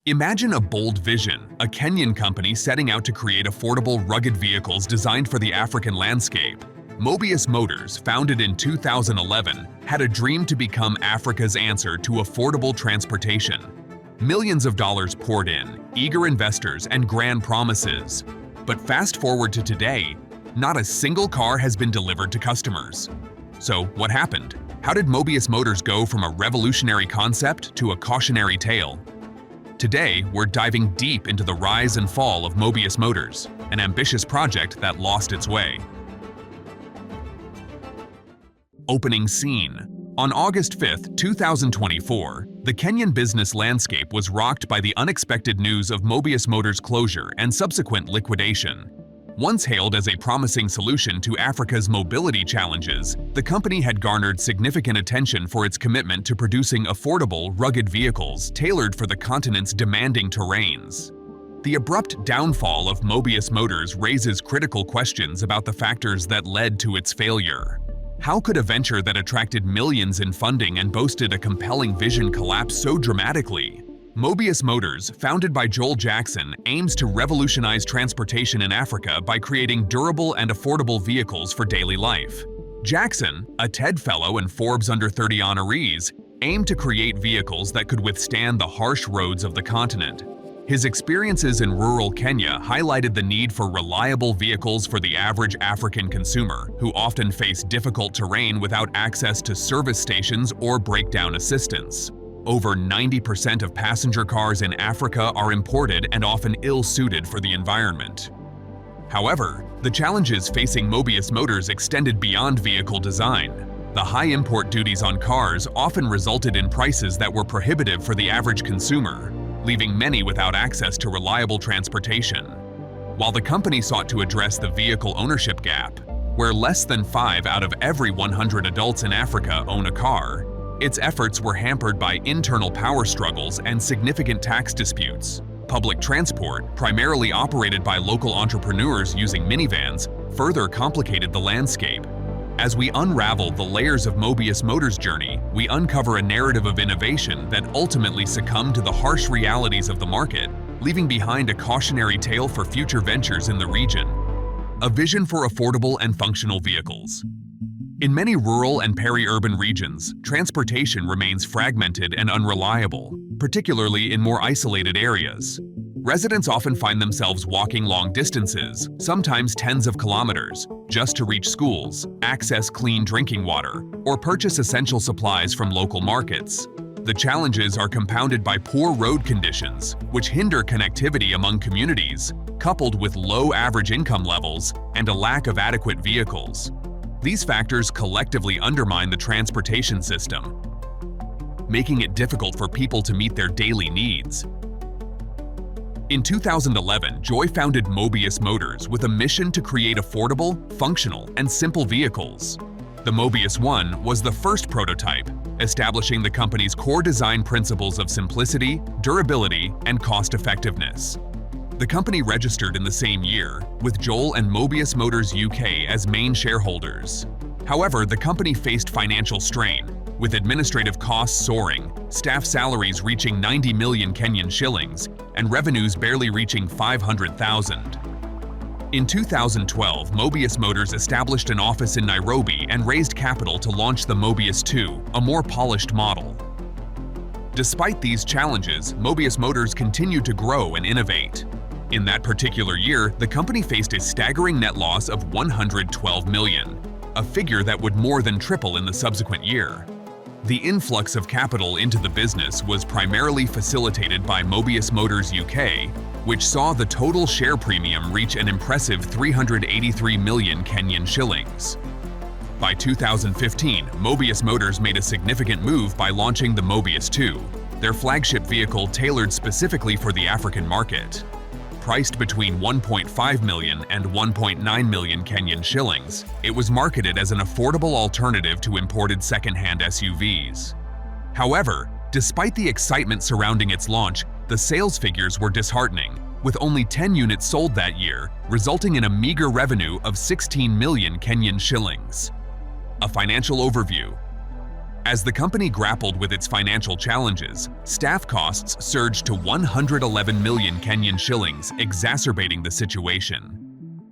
Imagine a bold vision, a Kenyan company setting out to create affordable, rugged vehicles designed for the African landscape. Mobius Motors, founded in 2011, had a dream to become Africa's answer to affordable transportation. Millions of dollars poured in, eager investors, and grand promises. But fast forward to today, not a single car has been delivered to customers. So, what happened? How did Mobius Motors go from a revolutionary concept to a cautionary tale? Today, we're diving deep into the rise and fall of Mobius Motors, an ambitious project that lost its way. Opening scene. On August 5, 2024, the Kenyan business landscape was rocked by the unexpected news of Mobius Motors' closure and subsequent liquidation. Once hailed as a promising solution to Africa's mobility challenges, the company had garnered significant attention for its commitment to producing affordable, rugged vehicles tailored for the continent's demanding terrains. The abrupt downfall of Mobius Motors raises critical questions about the factors that led to its failure. How could a venture that attracted millions in funding and boasted a compelling vision collapse so dramatically? Mobius Motors, founded by 𝐬𝐮𝐬𝐫𝐽, aims to revolutionize transportation in Africa by creating durable and affordable vehicles for daily life. Jackson, a TED Fellow and Forbes Under 30 honorees, aimed to create vehicles that could withstand the harsh roads of the continent. His experiences in rural Kenya highlighted the need for reliable vehicles for the average African consumer, who often face difficult terrain without access to service stations or breakdown assistance. Over 90% of passenger cars in Africa are imported and often ill-suited for the environment. However, the challenges facing Mobius Motors extended beyond vehicle design. The high import duties on cars often resulted in prices that were prohibitive for the average consumer, leaving many without access to reliable transportation. While the company sought to address the vehicle ownership gap, where less than 5 out of every 100 adults in Africa own a car, its efforts were hampered by internal power struggles and significant tax disputes. Public transport, primarily operated by local entrepreneurs using minivans, further complicated the landscape. As we unravel the layers of Mobius Motors' journey, we uncover a narrative of innovation that ultimately succumbed to the harsh realities of the market, leaving behind a cautionary tale for future ventures in the region. A vision for affordable and functional vehicles. In many rural and peri-urban regions, transportation remains fragmented and unreliable, particularly in more isolated areas. Residents often find themselves walking long distances, sometimes tens of kilometers, just to reach schools, access clean drinking water, or purchase essential supplies from local markets. The challenges are compounded by poor road conditions, which hinder connectivity among communities, coupled with low average income levels and a lack of adequate vehicles. These factors collectively undermine the transportation system, making it difficult for people to meet their daily needs. In 2011, Joy founded Mobius Motors with a mission to create affordable, functional, and simple vehicles. The Mobius One was the first prototype, establishing the company's core design principles of simplicity, durability, and cost-effectiveness. The company registered in the same year, with Joel and Mobius Motors UK as main shareholders. However, the company faced financial strain, with administrative costs soaring, staff salaries reaching 90 million Kenyan shillings, and revenues barely reaching 500,000. In 2012, Mobius Motors established an office in Nairobi and raised capital to launch the Mobius 2, a more polished model. Despite these challenges, Mobius Motors continued to grow and innovate. In that particular year, the company faced a staggering net loss of 112 million, a figure that would more than triple in the subsequent year. The influx of capital into the business was primarily facilitated by Mobius Motors UK, which saw the total share premium reach an impressive 383 million Kenyan shillings. By 2015, Mobius Motors made a significant move by launching the Mobius 2, their flagship vehicle tailored specifically for the African market. Priced between 1.5 million and 1.9 million Kenyan shillings, it was marketed as an affordable alternative to imported second-hand SUVs. However, despite the excitement surrounding its launch, the sales figures were disheartening, with only 10 units sold that year, resulting in a meager revenue of 16 million Kenyan shillings. A financial overview. As the company grappled with its financial challenges, staff costs surged to 111 million Kenyan shillings, exacerbating the situation.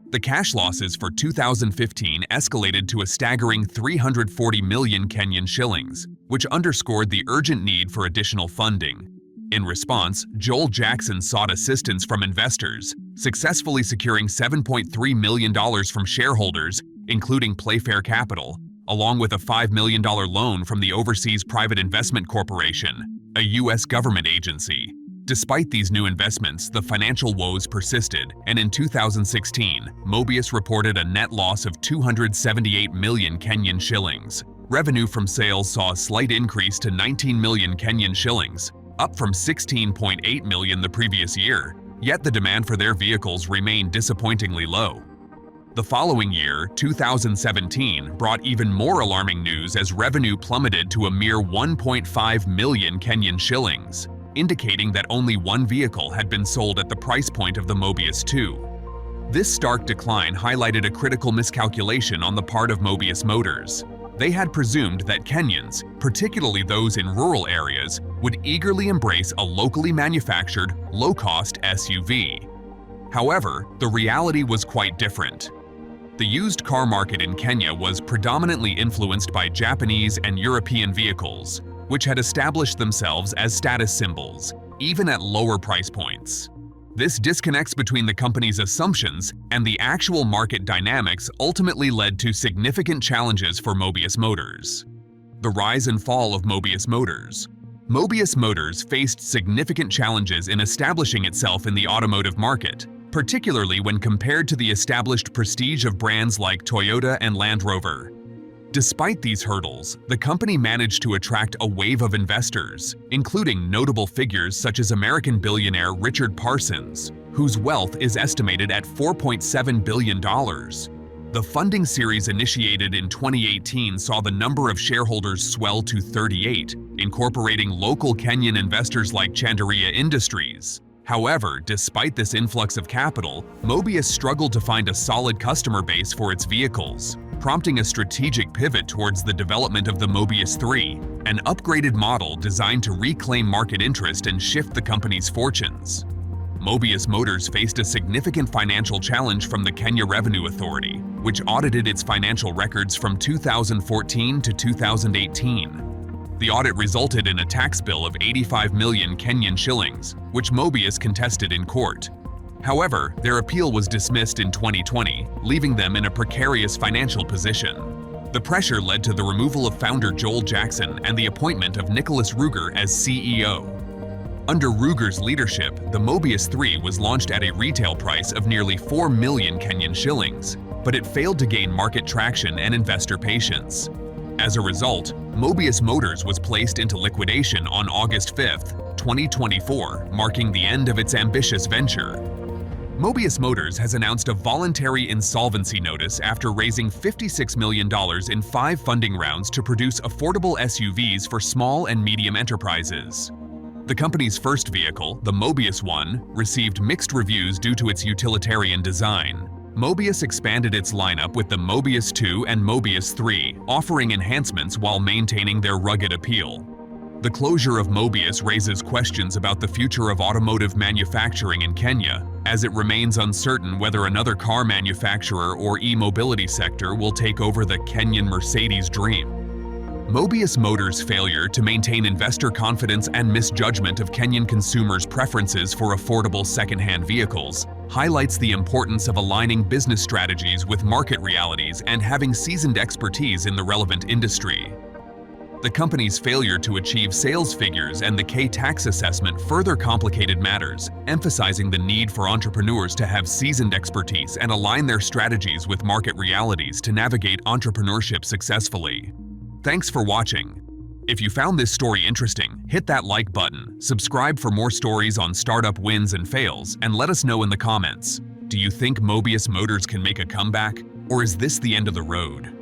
The cash losses for 2015 escalated to a staggering 340 million Kenyan shillings, which underscored the urgent need for additional funding. In response, 𝐬𝐮𝐬𝐫𝐞 sought assistance from investors, successfully securing $7.3 million from shareholders, including Playfair Capital, along with a $5 million loan from the Overseas Private Investment Corporation, a U.S. government agency. Despite these new investments, the financial woes persisted, and in 2016, Mobius reported a net loss of 278 million Kenyan shillings. Revenue from sales saw a slight increase to 19 million Kenyan shillings, up from 16.8 million the previous year, yet the demand for their vehicles remained disappointingly low. The following year, 2017, brought even more alarming news as revenue plummeted to a mere 1.5 million Kenyan shillings, indicating that only one vehicle had been sold at the price point of the Mobius 2. This stark decline highlighted a critical miscalculation on the part of Mobius Motors. They had presumed that Kenyans, particularly those in rural areas, would eagerly embrace a locally manufactured, low-cost SUV. However, the reality was quite different. The used car market in Kenya was predominantly influenced by Japanese and European vehicles, which had established themselves as status symbols, even at lower price points. This disconnect between the company's assumptions and the actual market dynamics ultimately led to significant challenges for Mobius Motors. The rise and fall of Mobius Motors. Mobius Motors faced significant challenges in establishing itself in the automotive market, particularly when compared to the established prestige of brands like Toyota and Land Rover. Despite these hurdles, the company managed to attract a wave of investors, including notable figures such as American billionaire Richard Parsons, whose wealth is estimated at $4.7 billion. The funding series initiated in 2018 saw the number of shareholders swell to 38, incorporating local Kenyan investors like Chandaria Industries. However, despite this influx of capital, Mobius struggled to find a solid customer base for its vehicles, prompting a strategic pivot towards the development of the Mobius 3, an upgraded model designed to reclaim market interest and shift the company's fortunes. Mobius Motors faced a significant financial challenge from the Kenya Revenue Authority, which audited its financial records from 2014 to 2018. The audit resulted in a tax bill of 85 million Kenyan shillings, which Mobius contested in court. However, their appeal was dismissed in 2020, leaving them in a precarious financial position. The pressure led to the removal of founder 𝐬𝐿 and the appointment of Nicholas Ruger as CEO. Under Ruger's leadership, the Mobius 3 was launched at a retail price of nearly 4 million Kenyan shillings, but it failed to gain market traction and investor patience. As a result, Mobius Motors was placed into liquidation on August 5, 2024, marking the end of its ambitious venture. Mobius Motors has announced a voluntary insolvency notice after raising $56 million in 5 funding rounds to produce affordable SUVs for small and medium enterprises. The company's first vehicle, the Mobius 1, received mixed reviews due to its utilitarian design. Mobius expanded its lineup with the Mobius 2 and Mobius 3, offering enhancements while maintaining their rugged appeal. The closure of Mobius raises questions about the future of automotive manufacturing in Kenya, as it remains uncertain whether another car manufacturer or e-mobility sector will take over the Kenyan Mercedes dream. Mobius Motors' failure to maintain investor confidence and misjudgment of Kenyan consumers' preferences for affordable second-hand vehicles highlights the importance of aligning business strategies with market realities and having seasoned expertise in the relevant industry. The company's failure to achieve sales figures and the 𝐾 tax assessment further complicated matters, emphasizing the need for entrepreneurs to have seasoned expertise and align their strategies with market realities to navigate entrepreneurship successfully. Thanks for watching. If you found this story interesting, hit that like button, subscribe for more stories on startup wins and fails, and let us know in the comments. Do you think Mobius Motors can make a comeback, or is this the end of the road?